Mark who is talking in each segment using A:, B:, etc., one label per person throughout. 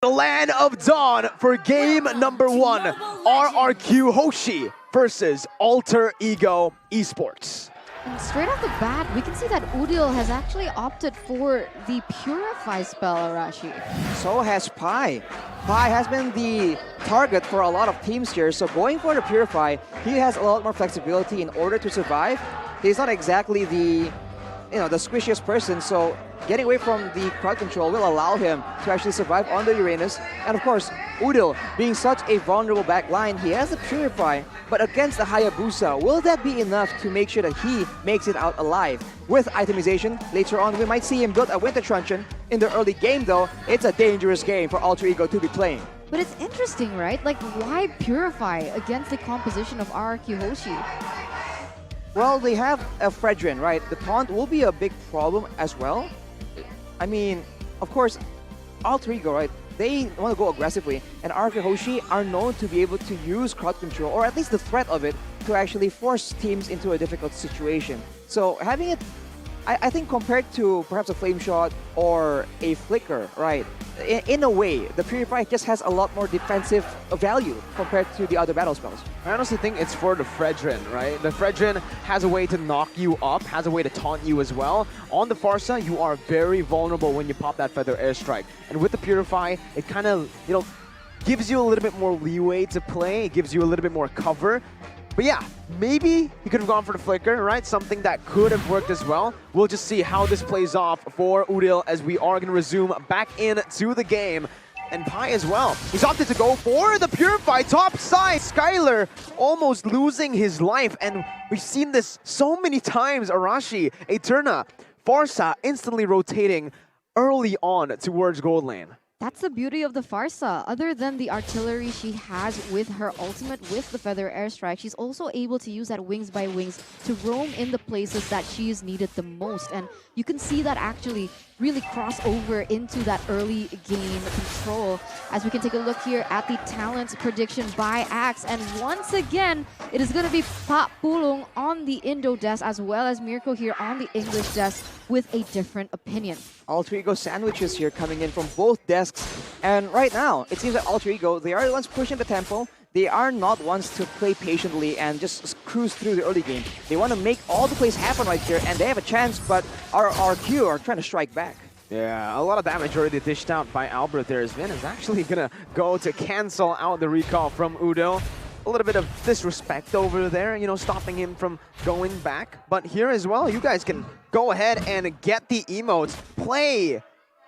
A: The land of dawn for game number 1, RRQ HOSHI versus Alter Ego Esports.
B: And straight off the bat, we can see that Udil has actually opted for the Purify spell, Arashi.
C: So has Pi. Pi has been the target for a lot of teams here, so going for the Purify, he has a lot more flexibility in order to survive. He's not exactly the squishiest person, so getting away from the crowd control will allow him to actually survive on the Uranus. And of course, Udil, being such a vulnerable back line, he has the Purify, but against the Hayabusa, will that be enough to make sure that he makes it out alive? With itemization, later on we might see him build a Winter Truncheon. In the early game though, it's a dangerous game for Alter Ego to be playing.
B: But it's interesting, right? Like, why Purify against the composition of RRQ HOSHI?
C: Well, they have a Fredrin, right? The taunt will be a big problem as well. I mean, of course, Alter Ego, right? They want to go aggressively, and RRQ HOSHI are known to be able to use crowd control, or at least the threat of it, to actually force teams into a difficult situation. So having it, I think compared to perhaps a Flame Shot or a Flicker, right? In a way, the Purify just has a lot more defensive value compared to the other battle spells.
A: I honestly think it's for the Fredrin, right? The Fredrin has a way to knock you up, has a way to taunt you as well. On the Farsa, you are very vulnerable when you pop that Feather Airstrike. And with the Purify, it kind of, gives you a little bit more leeway to play. It gives you a little bit more cover. But yeah, maybe he could have gone for the Flicker, right? Something that could have worked as well. We'll just see how this plays off for Udil as we are going to resume back into the game. And Pi as well. He's opted to go for the Purify top side. Skylar almost losing his life. And we've seen this so many times. Arashi, Eterna, Farsa instantly rotating early on towards gold lane.
B: That's the beauty of the Farsa. Other than the artillery she has with her ultimate, with the Feather Airstrike, she's also able to use that Wings by Wings to roam in the places that she is needed the most. And you can see that actually really cross over into that early game control. As we can take a look here at the talent prediction by Axe. And once again, it is going to be Pak Pulung on the Indo desk, as well as Mirko here on the English desk with a different opinion.
C: Alter Ego sandwiches here coming in from both desks. And right now, it seems that Alter Ego, they are the ones pushing the tempo. They are not ones to play patiently and just cruise through the early game. They want to make all the plays happen right here, and they have a chance, but RRQ are trying to strike back.
A: Yeah, a lot of damage already dished out by Albert there. Sven is actually going to go to cancel out the recall from Udil. A little bit of disrespect over there, stopping him from going back. But here as well, you guys can go ahead and get the emotes. Play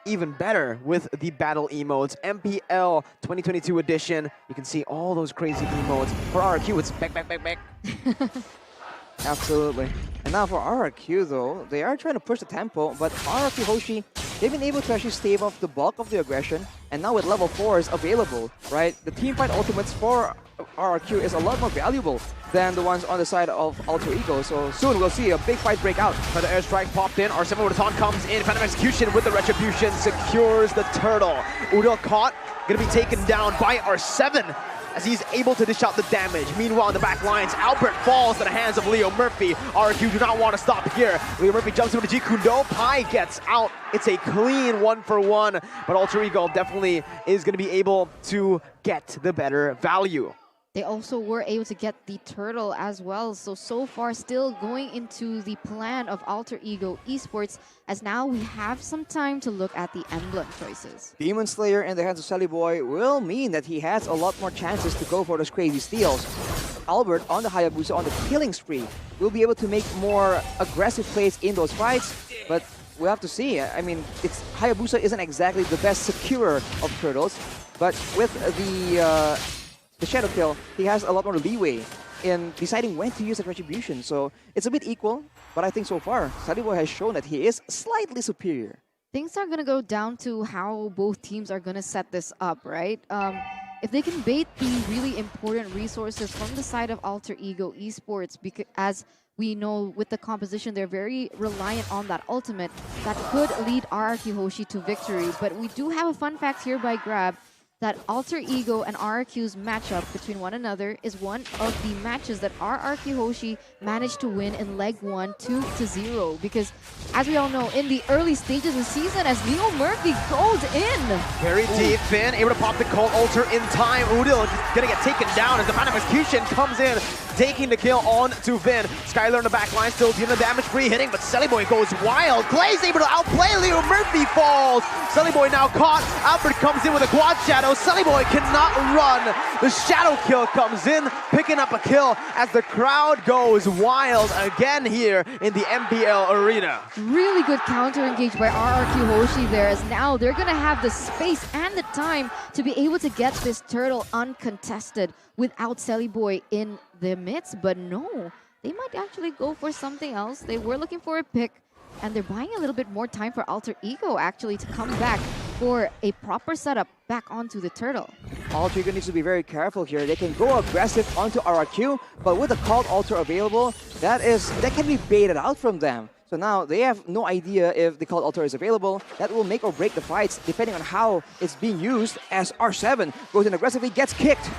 A: even better with the battle emotes. MPL 2022 edition. You can see all those crazy emotes. For RRQ, it's back, back, back, back.
C: Absolutely. And now for RRQ though, they are trying to push the tempo, but RRQ HOSHI, they've been able to actually stave off the bulk of the aggression, and now with level 4s available, right? The teamfight ultimates for RRQ is a lot more valuable than the ones on the side of Alter Ego, so soon we'll see a big fight break out.
A: But the airstrike popped in, R7 with a taunt comes in, Phantom Execution with the Retribution secures the turtle. Udil caught, gonna be taken down by R7 as he's able to dish out the damage. Meanwhile, in the back lines, Albert falls to the hands of Leo Murphy. RRQ do not want to stop here. Leo Murphy jumps into G Kundo. Pi gets out. It's a clean 1-for-1, but Alter Ego definitely is going to be able to get the better value.
B: They also were able to get the turtle as well. So far still going into the plan of Alter Ego Esports, as now we have some time to look at the emblem choices.
C: Demon Slayer in the hands of Sally Boy will mean that he has a lot more chances to go for those crazy steals. Albert on the Hayabusa on the killing spree will be able to make more aggressive plays in those fights, but we'll have to see. I mean, Hayabusa isn't exactly the best securer of turtles, but with the Shadow Kill, he has a lot more leeway in deciding when to use that Retribution. So it's a bit equal, but I think so far, Sally Boy has shown that he is slightly superior.
B: Things are going to go down to how both teams are going to set this up, right? If they can bait the really important resources from the side of Alter Ego Esports, because as we know with the composition, they're very reliant on that ultimate that could lead RRQ HOSHI to victory. But we do have a fun fact here by Grab. that Alter Ego and RRQ's matchup between one another is one of the matches that RRQ Hoshi managed to win in leg 1 2-0, because as we all know, in the early stages of the season, as Leo Murphy goes in.
A: Very deep, Finn able to pop the Cold Altar in time. Udil gonna get taken down as the Phantom Execution comes in, taking the kill on to Vin. Skylar in the back line still dealing the damage, free hitting, but Sellyboy goes wild. Clay's able to outplay Leo Murphy, falls. Sellyboy now caught. Albert comes in with a quad shadow. Sellyboy cannot run. The shadow kill comes in, picking up a kill as the crowd goes wild again here in the MPL arena.
B: Really good counter engage by RRQ Hoshi there, as now they're gonna have the space and the time to be able to get this turtle uncontested without Sellyboy in the midst. But no, they might actually go for something else. They were looking for a pick, and they're buying a little bit more time for Alter Ego actually to come back for a proper setup back onto the turtle.
C: Alter Ego needs to be very careful here. They can go aggressive onto RRQ, but with the Called Altar available, that can be baited out from them. So now they have no idea if the Called Altar is available. That will make or break the fights depending on how it's being used, as R7 goes in aggressively, gets kicked.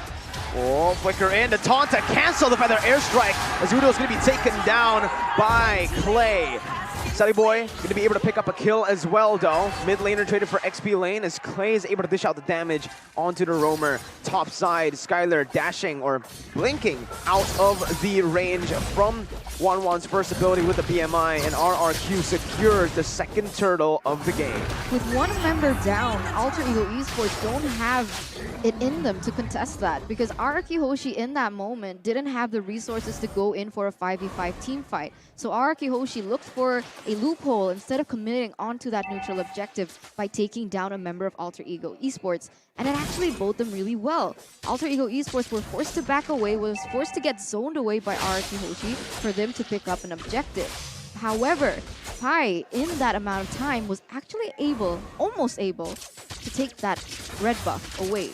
A: Oh, flicker in to taunt to cancel the feather airstrike as Udo's going to be taken down by Clay. Sellyboy going to be able to pick up a kill as well, though. Mid laner traded for XP lane as Clay is able to dish out the damage onto the roamer. Top side, Skylar dashing or blinking out of the range from 1-1's first ability with the BMI, and RRQ secures the second turtle of the game.
B: With one member down, Alter Ego Esports don't have it in them to contest that, because RRQ Hoshi in that moment didn't have the resources to go in for a 5v5 team fight. So RRQ Hoshi looked for a loophole instead of committing onto that neutral objective by taking down a member of Alter Ego Esports. And it actually bode them really well. Alter Ego Esports were forced to back away, was forced to get zoned away by RRQ Hoshi for them to pick up an objective. However, Pai, in that amount of time, was actually almost able, to take that red buff away.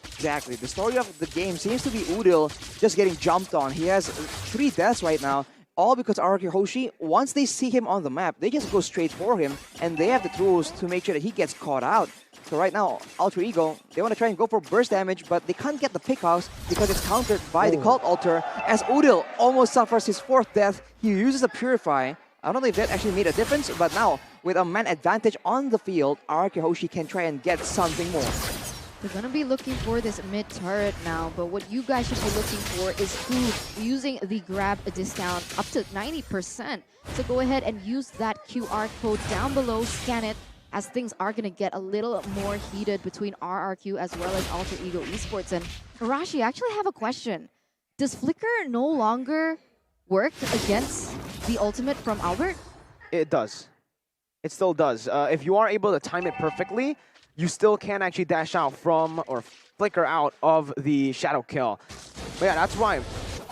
C: Exactly. The story of the game seems to be Udil just getting jumped on. He has 3 deaths right now, all because RRQ Hoshi, once they see him on the map, they just go straight for him, and they have the tools to make sure that he gets caught out. So right now, Alter Ego, they want to try and go for burst damage, but they can't get the pickoffs because it's countered by the Cult Altar, as Udil almost suffers his 4th death. He uses a Purify. I don't know if that actually made a difference, but now, with a man advantage on the field, RRQ Hoshi can try and get something more.
B: They're going to be looking for this mid turret now, but what you guys should be looking for is who using the grab a discount up to 90%. So go ahead and use that QR code down below, scan it, as things are going to get a little more heated between RRQ as well as Alter Ego Esports. And Arashi, I actually have a question. Does Flicker no longer work against the ultimate from Albert?
A: It does. It still does. If you are able to time it perfectly, you still can actually dash out from or flicker out of the shadow kill. But yeah, that's why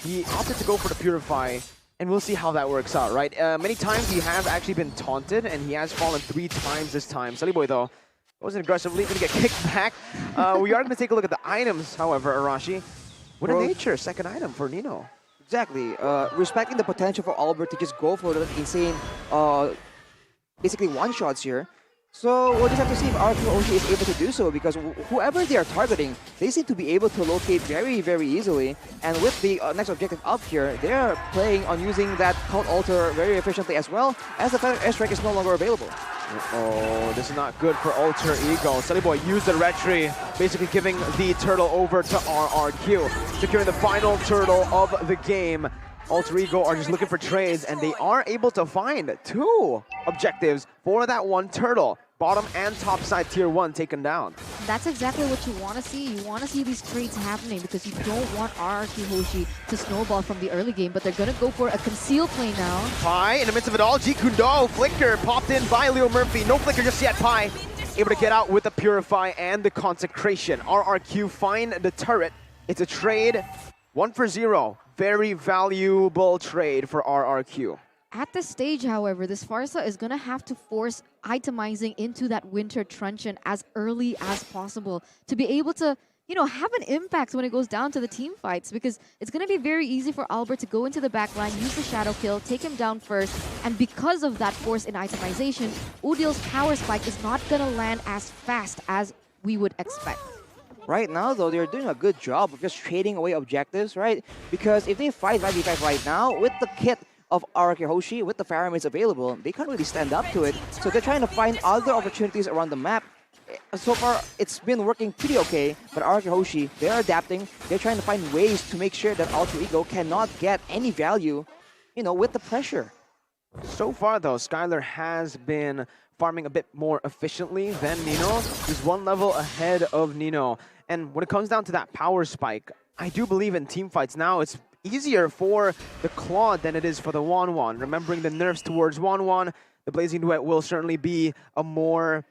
A: he opted to go for the Purify, and we'll see how that works out, right? Many times he has actually been taunted, and he has fallen 3 times this time. Sellyboy, though, wasn't aggressively going to get kicked back. We are going to take a look at the items, however, Arashi. What a nature, second item for Nino.
C: Exactly. Respecting the potential for Albert to just go for the insane, basically one-shots here. So we'll just have to see if RRQ Hoshi is able to do so, because whoever they are targeting, they seem to be able to locate very, very easily. And with the next objective up here, they're playing on using that Cult Altar very efficiently, as well as the Feather Airstrike is no longer available.
A: Oh, this is not good for Alter Ego. Sellyboy used the retry, basically giving the turtle over to RRQ, securing the final turtle of the game. Alter Ego are just looking for trades, and they are able to find 2 objectives for that one turtle. Bottom and top side tier 1 taken down.
B: That's exactly what you want to see. You want to see these trades happening, because you don't want RRQ Hoshi to snowball from the early game, but they're going to go for a conceal play now.
A: Pai in the midst of it all. G Kundo, flicker popped in by Leo Murphy. No flicker just yet. Pai able to get out with the Purify and the Consecration. RRQ find the turret. It's a trade, 1 for 0. Very valuable trade for RRQ.
B: At this stage, however, this Farsa is going to have to force itemizing into that Winter Truncheon as early as possible to be able to, you know, have an impact when it goes down to the team fights, because it's going to be very easy for Albert to go into the backline, use the Shadow Kill, take him down first, and because of that force in itemization, Udil's Power Spike is not going to land as fast as we would expect.
C: Right now, though, they're doing a good job of just trading away objectives, right? Because if they fight 5v5 right now, with the kit of RRQ HOSHI, with the Pyramids available, they can't really stand up to it. So they're trying to find other opportunities around the map. So far, it's been working pretty okay, but RRQ HOSHI, they're adapting. They're trying to find ways to make sure that Alter Ego cannot get any value, with the pressure.
A: So far, though, Skylar has been farming a bit more efficiently than Nino. He's one level ahead of Nino. And when it comes down to that power spike, I do believe in teamfights now, it's easier for the Claude than it is for the Wanwan. Remembering the nerfs towards Wanwan, the Blazing Duet will certainly be a more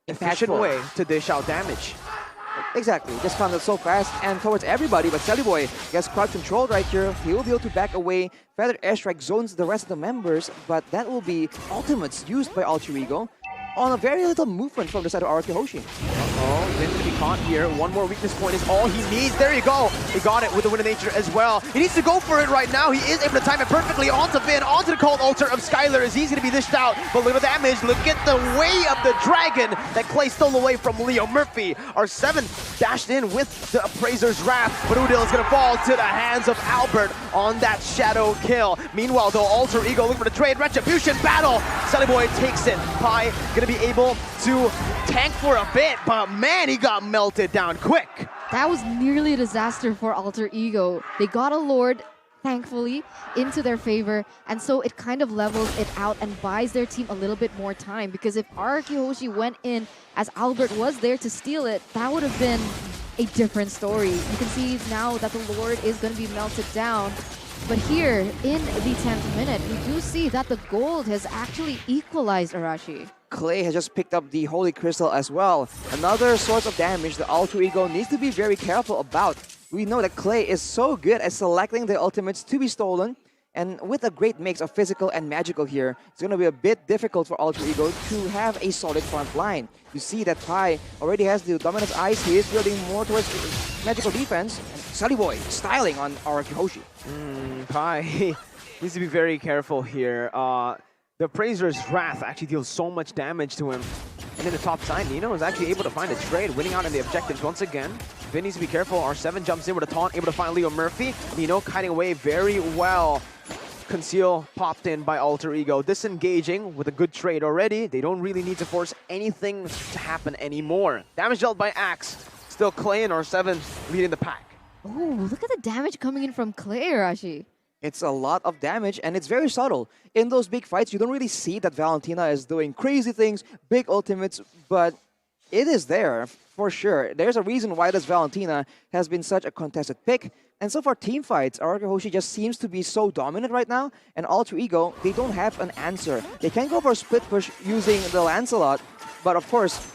A: efficient
C: Impactful
A: way to dish out damage.
C: Exactly, just found it so fast and towards everybody, but Boy gets crowd controlled right here. He will be able to back away. Feather Airstrike zones the rest of the members, but that will be ultimates used by Alter Ego on a very little movement from the side of RRQ HOSHI.
A: Oh, Vin's gonna be caught here. One more weakness point is all he needs. There you go. He got it with the Wind of Nature as well. He needs to go for it right now. He is able to time it perfectly onto Vin, onto the cold altar of Skylar as he's gonna be dished out. But look at the damage. Look at the way of the dragon that Clay stole away from Leo Murphy. R7 dashed in with the Appraiser's Wrath, but Udil is gonna fall to the hands of Albert on that shadow kill. Meanwhile, though, Alter Ego looking for the trade. Retribution battle. Boy takes it. Pi gonna be able to tank for a bit, but man, he got melted down quick.
B: That was nearly a disaster for Alter Ego. They got a Lord, thankfully, into their favor, and so it kind of levels it out and buys their team a little bit more time, because if RRQ HOSHI went in as Albert was there to steal it, that would have been a different story. You can see now that the Lord is going to be melted down. But here, in the 10th minute, we do see that the gold has actually equalized Arashi.
C: Clay has just picked up the Holy Crystal as well. Another source of damage that Alter Ego needs to be very careful about. We know that Clay is so good at selecting the ultimates to be stolen, and with a great mix of physical and magical here, it's going to be a bit difficult for Alter Ego to have a solid front line. You see that Pi already has the Dominance Eyes. He is building more towards magical defense. And Sully Boy styling on RRQ HOSHI.
A: Pi needs to be very careful here. The Appraiser's Wrath actually deals so much damage to him. And in the top side, Nino is actually able to find a trade, winning out on the objectives once again. Vin needs to be careful. R7 jumps in with a taunt, able to find Leo Murphy. Nino kiting away very well. Conceal popped in by Alter Ego. Disengaging with a good trade already. They don't really need to force anything to happen anymore. Damage dealt by Axe. Still Clay and R7 leading the pack.
B: Oh, look at the damage coming in from Clay, Arashi.
C: It's a lot of damage, and it's very subtle. In those big fights, you don't really see that Valentina is doing crazy things, big ultimates, but it is there for sure. There's a reason why this Valentina has been such a contested pick. And so for team fights, RRQ HOSHI just seems to be so dominant right now, and Alter Ego, they don't have an answer. They can go for a split push using the Lancelot, but of course,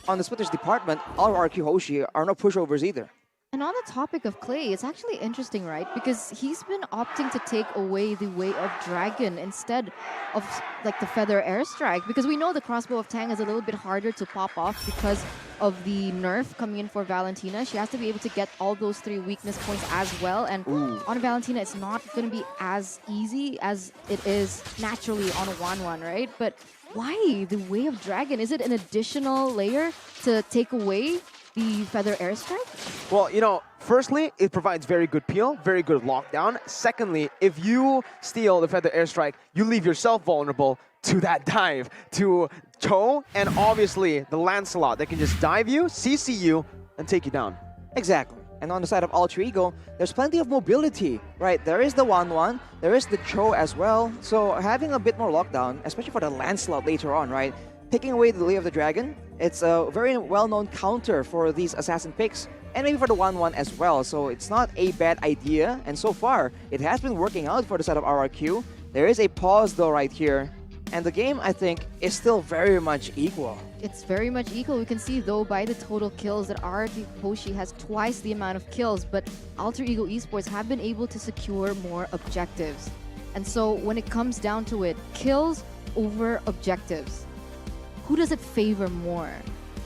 C: on the split push department, RRQ HOSHI are no pushovers either.
B: And on the topic of Clay, it's actually interesting, right? Because he's been opting to take away the Way of Dragon instead of like the Feather Airstrike. Because we know the Crossbow of Tang is a little bit harder to pop off because of the nerf coming in for Valentina. She has to be able to get all those 3 weakness points as well. And on Valentina, it's not going to be as easy as it is naturally on a 1-1, right? But why the Way of Dragon? Is it an additional layer to take away the Feather Airstrike?
A: Well, firstly, it provides very good peel, very good lockdown. Secondly, if you steal the Feather Airstrike, you leave yourself vulnerable to that dive, to Cho, and obviously the Lancelot that can just dive you, CC you, and take you down.
C: Exactly. And on the side of Alter Ego, there's plenty of mobility, right? There is the 1-1, there is the Cho as well. So having a bit more lockdown, especially for the Lancelot later on, right? Taking away the Lay of the Dragon, it's a very well-known counter for these assassin picks, and maybe for the 1-1 as well, so it's not a bad idea, and so far, it has been working out for the side of RRQ. There is a pause though right here, and the game, I think, is still very much equal.
B: It's very much equal. We can see, though, by the total kills that RRQ HOSHI has twice the amount of kills, but Alter Ego Esports have been able to secure more objectives. And so, when it comes down to it, kills over objectives, who does it favor more?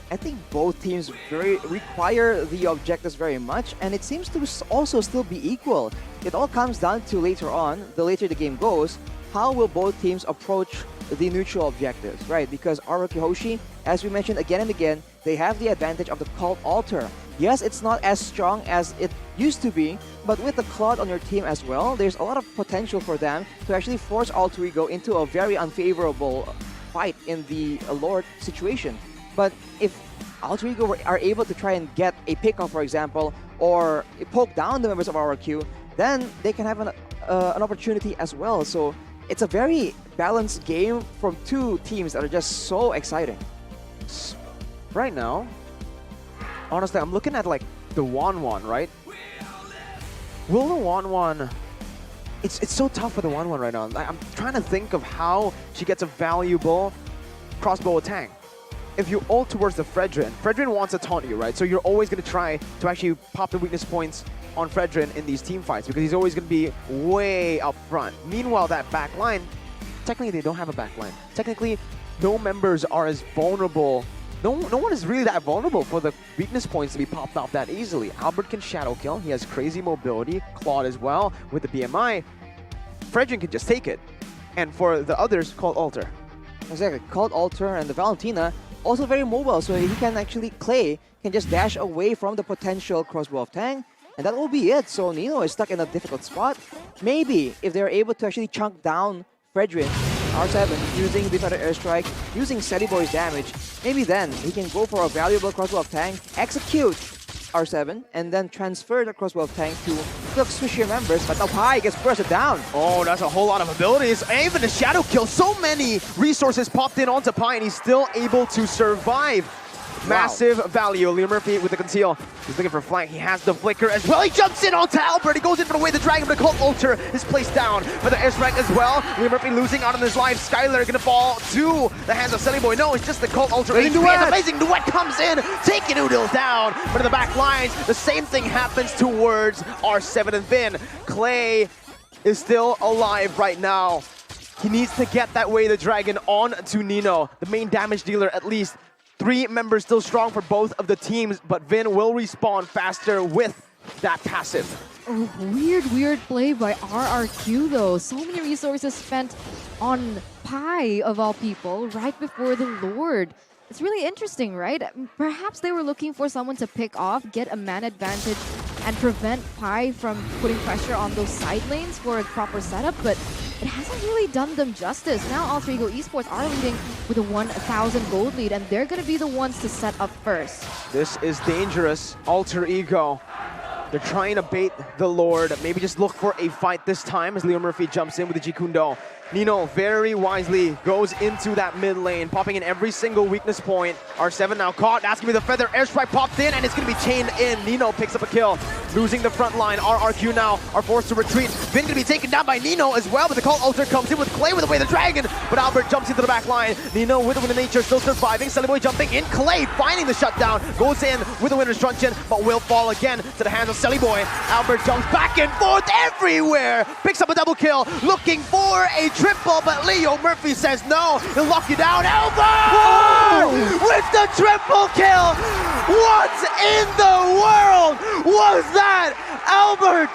C: I think both teams require the objectives very much, and it seems to also still be equal. It all comes down to later on, the later the game goes, how will both teams approach the neutral objectives, right? Because RRQ HOSHI, as we mentioned again and again, they have the advantage of the Cult Altar. Yes, it's not as strong as it used to be, but with the Claude on your team as well, there's a lot of potential for them to actually force Alter Ego into a very unfavorable fight in the Lord situation. But if Alter Ego are able to try and get a pickoff, for example, or poke down the members of RRQ, then they can have an opportunity as well. So it's a very balanced game from two teams that are just so exciting.
A: Right now, honestly, I'm looking at like the Wan, right? Will the Wan... It's so tough for the Wan right now. I'm trying to think of how she gets a valuable crossbow attack. If you ult towards the Fredrin wants to taunt you, right? So you're always going to try to actually pop the weakness points on Fredrin in these team fights because he's always going to be way up front. Meanwhile, that back line, technically they don't have a back line. Technically, no members are as vulnerable. No one is really that vulnerable for the weakness points to be popped off that easily. Albert can shadow kill. He has crazy mobility. Claude as well with the BMI. Fredrin can just take it. And for the others, Cult Altar.
C: Exactly. Cult Altar and the Valentina also very mobile, so he can actually, Clay can just dash away from the potential crossbow of Tang, and that will be it. So Nino is stuck in a difficult spot. Maybe if they're able to actually chunk down Fredrin, R7, using the Feather Airstrike, using Steady Boy's damage, maybe then he can go for a valuable crossbow of Tang, execute R7, and then transfer the crossbow of Tang to the swishier members, but Pai gets bursted down.
A: Oh, that's a whole lot of abilities. And even the shadow kill, so many resources popped in onto Pai, and he's still able to survive. Massive value. Liam Murphy with the conceal. He's looking for flank. He has the flicker as well. He jumps in onto Albert. He goes in for the way the dragon, but the Cult Altar is placed down for the airstrike as well. Liam Murphy losing out on his life. Skylar gonna fall to the hands of Silly Boy. No, it's just the Cult Altar. Amazing duet comes in, taking Noodles down. But in the back lines, the same thing happens towards R7 and Vin. Clay is still alive right now. He needs to get that way the dragon on to Nino, the main damage dealer at least. 3 members still strong for both of the teams, but Vin will respawn faster with that passive.
B: Oh, weird play by RRQ though. So many resources spent on Pai of all people right before the Lord. It's really interesting, right? Perhaps they were looking for someone to pick off, get a man advantage, and prevent Pai from putting pressure on those side lanes for a proper setup, but it hasn't really done them justice. Now Alter Ego Esports are leading with a 1,000 gold lead, and they're going to be the ones to set up first.
A: This is dangerous. Alter Ego. They're trying to bait the Lord. Maybe just look for a fight this time as Leo Murphy jumps in with the Jikundo. Nino very wisely goes into that mid lane, popping in every single weakness point. R7 now caught. That's going to be the Feather Airstrike popped in, and it's going to be chained in. Nino picks up a kill, losing the front line. RRQ now are forced to retreat. Vin going to be taken down by Nino as well, but the Cult Altar comes in with Clay with Away the Dragon, but Albert jumps into the back line. Nino with the Wind of Nature still surviving. Silly Boy jumping in. Clay finding the shutdown, goes in with the Winter's Truncheon, but will fall again to the hands of Silly Boy. Albert jumps back and forth everywhere, picks up a double kill, looking for a triple, but Leo Murphy says no, he'll lock you down. Albert with the triple kill. What in the world was that, Albert?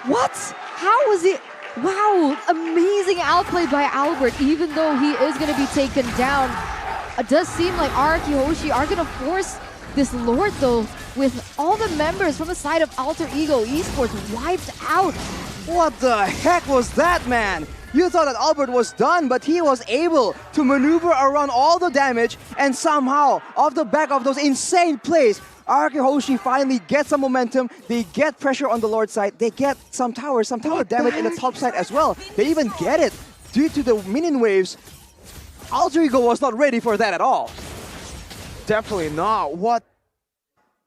B: What? How was it? Wow, amazing outplay by Albert, even though he is going to be taken down. It does seem like RRQ HOSHI are going to force this Lord though, with all the members from the side of Alter Ego Esports wiped out.
C: What the heck was that, man? You thought that Albert was done, but he was able to maneuver around all the damage, and somehow, off the back of those insane plays, RRQ HOSHI finally gets some momentum. They get pressure on the Lord side. They get some tower damage in the top side as well. They even get it due to the minion waves. Alter Ego was not ready for that at all.
A: Definitely not. What?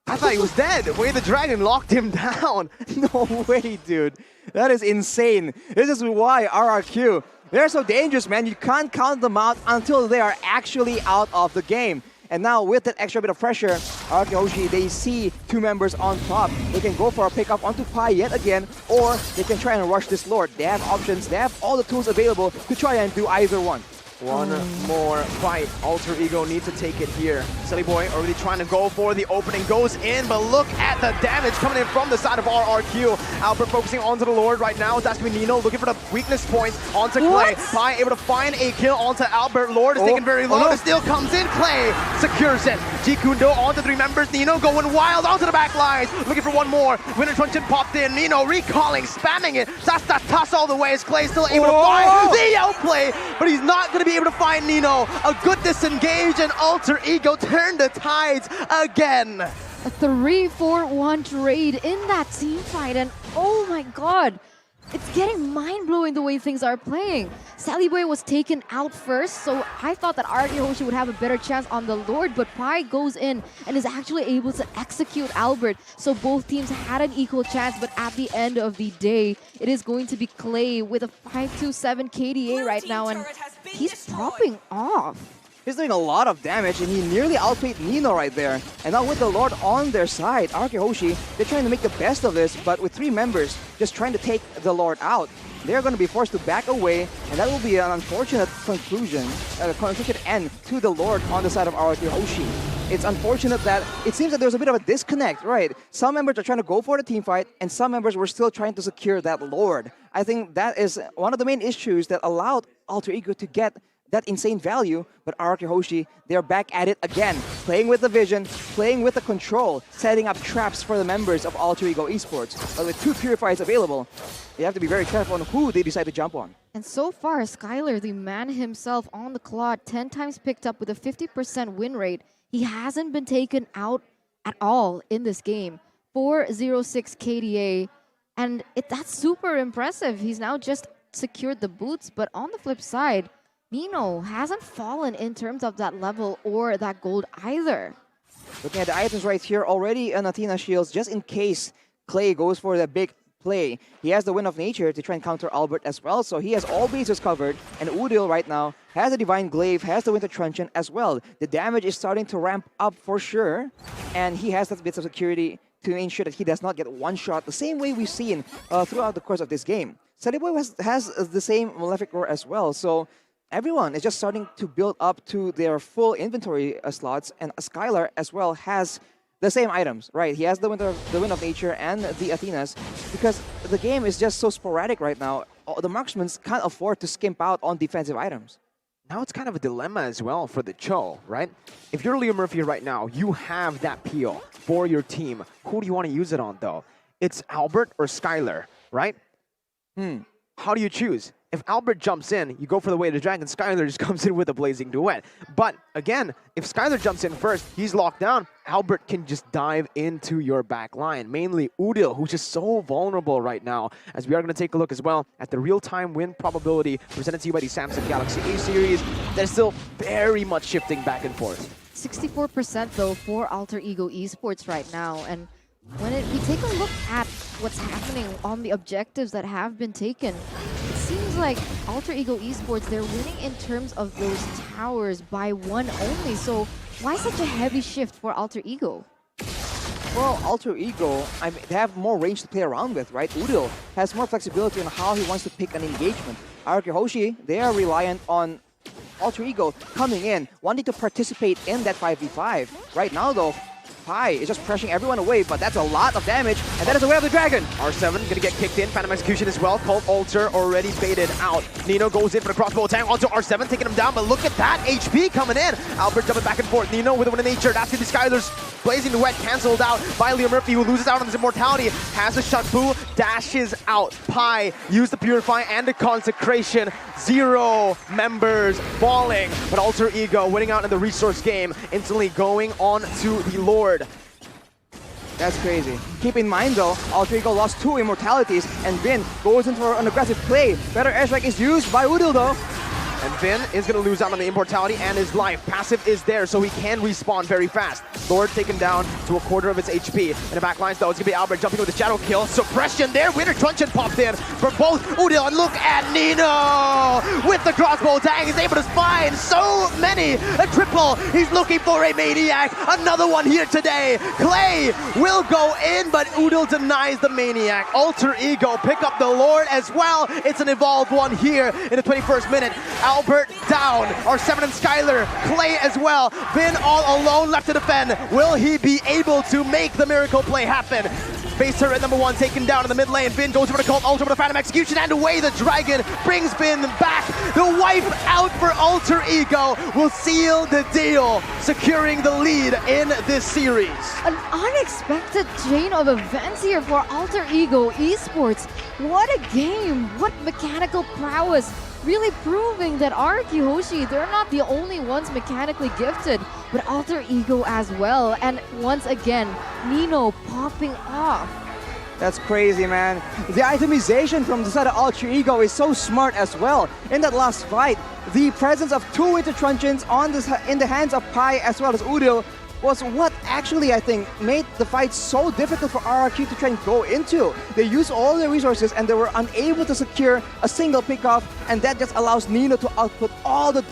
A: I thought he was dead. The way the dragon locked him down.
C: No way, dude. That is insane. This is why RRQ, they're so dangerous, man. You can't count them out until they are actually out of the game. And now with that extra bit of pressure, RRQ HOSHI, they see 2 members on top. They can go for a pickup onto Pai yet again, or they can try and rush this Lord. They have options. They have all the tools available to try and do either one.
A: One more fight. Alter Ego need to take it here. Silly Boy already trying to go for the opening. Goes in, but look at the damage coming in from the side of RRQ. Albert focusing onto the Lord right now. That's going to be Nino looking for the weakness points onto Clay. Pi able to find a kill onto Albert. Lord is taken very low. It still comes in. Clay secures it. G Kundo onto 3 members. Nino going wild onto the back lines. Looking for one more. Winter Truncheon popped in. Nino recalling, spamming it. Toss all the way. Is Clay still able to find the outplay, but he's not going to be able to find Nino. A good disengage, and Alter Ego turned the tides again.
B: A 3-4-1 trade in that team fight, and oh my god, it's getting mind-blowing the way things are playing. Sally Boy was taken out first, so I thought that RRQ HOSHI would have a better chance on the Lord, but Pi goes in and is actually able to execute Albert. So both teams had an equal chance, but at the end of the day, it is going to be Clay with a 527 KDA right now, and he's popping off.
C: He's doing a lot of damage, and he nearly outplayed Nino right there. And now with the Lord on their side, RRQ HOSHI, they're trying to make the best of this, but with 3 members just trying to take the Lord out, they're going to be forced to back away, and that will be an unfortunate conclusion, unfortunate end to the Lord on the side of RRQ HOSHI. It's unfortunate that it seems that there's a bit of a disconnect, right? Some members are trying to go for the team fight, and some members were still trying to secure that Lord. I think that is one of the main issues that allowed Alter Ego to get that insane value, but RRQ HOSHI, they're back at it again, playing with the vision, playing with the control, setting up traps for the members of Alter Ego Esports. But with 2 Purifiers available, you have to be very careful on who they decide to jump on.
B: And so far, Skylar, the man himself on the clock, 10 times picked up with a 50% win rate. He hasn't been taken out at all in this game. 406 KDA, and that's super impressive. He's now just secured the boots, but on the flip side, Nino hasn't fallen in terms of that level or that gold either.
C: Looking at the items right here, already an Athena Shields, just in case Clay goes for the big play. He has the Wind of Nature to try and counter Albert as well, so he has all bases covered, and Udil right now has a Divine Glaive, has the Winter Truncheon as well. The damage is starting to ramp up for sure, and he has that bits of security to ensure that he does not get one shot, the same way we've seen throughout the course of this game. Saliboy has the same Malefic Roar as well, so everyone is just starting to build up to their full inventory slots, and Skylar as well has the same items, right? He has the Wind of Nature and the Athenas, because the game is just so sporadic right now. The marksmen can't afford to skimp out on defensive items.
A: Now it's kind of a dilemma as well for the Cho, right? If you're Leo Murphy right now, you have that peel for your team. Who do you want to use it on, though? It's Albert or Skylar, right? How do you choose? If Albert jumps in, you go for the Way of the Dragon. Skylar just comes in with a Blazing Duet. But again, if Skylar jumps in first, he's locked down. Albert can just dive into your back line. Mainly Udil, who's just so vulnerable right now. As we are going to take a look as well at the real-time win probability presented to you by the Samsung Galaxy A series. That's still very much shifting back and forth.
B: 64% though for Alter Ego Esports right now, and when we take a look at what's happening on the objectives that have been taken, it seems like Alter Ego Esports, they're winning in terms of those towers by 1 only. So why such a heavy shift for Alter Ego?
C: Well, Alter Ego, they have more range to play around with, right? Udil has more flexibility on how he wants to pick an engagement. RRQ HOSHI, they are reliant on Alter Ego coming in, wanting to participate in that 5v5. Right now, though, Pi is just pressuring everyone away, but that's a lot of damage, and that is the Way of the Dragon.
A: R7 gonna get kicked in, Phantom Execution as well. Cult Alter already baited out. Nino goes in for the crossbow attack onto R7, taking him down, but look at that HP coming in. Albert jumping back and forth. Nino with a Wind of Nature. That's the Skylar's Blazing Duet canceled out by Leo Murphy, who loses out on his immortality. Has a Shunfu, dashes out. Pi used the Purify and the Consecration. 0 members falling, but Alter Ego winning out in the resource game, instantly going on to the Lord.
C: That's crazy. Keep in mind though, Alter Ego lost 2 immortalities, and Vin goes in for an aggressive play. Better airstrike is used by Udil though.
A: And Vin is going to lose out on the immortality and his life. Passive is there, so he can respawn very fast. Lord taken down to a quarter of its HP. In the back lines though, it's gonna be Albert jumping with the shadow kill. Suppression there, Winter Truncheon popped in for both Udil, and look at Nino with the crossbow tag. He's able to find so many. A triple, he's looking for a Maniac. Another one here today. Clay will go in, but Udil denies the Maniac. Alter Ego pick up the Lord as well. It's an evolved one here in the 21st minute. Albert down, R7 and Skylar, Clay as well. Vin all alone left to defend. Will he be able to make the miracle play happen? Base turret number 1 taken down in the mid lane. Vin goes over to Cult Ultra with a Phantom Execution, and away the Dragon brings Vin back. The wipe out for Alter Ego will seal the deal, securing the lead in this series.
B: An unexpected chain of events here for Alter Ego Esports. What a game! What mechanical prowess! Really proving that RRQ Hoshi, they're not the only ones mechanically gifted, but Alter Ego as well. And once again, Nino popping off.
C: That's crazy, man. The itemization from the side of Alter Ego is so smart as well. In that last fight, the presence of 2 Winter Truncheons in the hands of Pi as well as Udil was what actually, I think, made the fight so difficult for RRQ to try and go into. They used all their resources and they were unable to secure a single pickoff, and that just allows Nino to output all the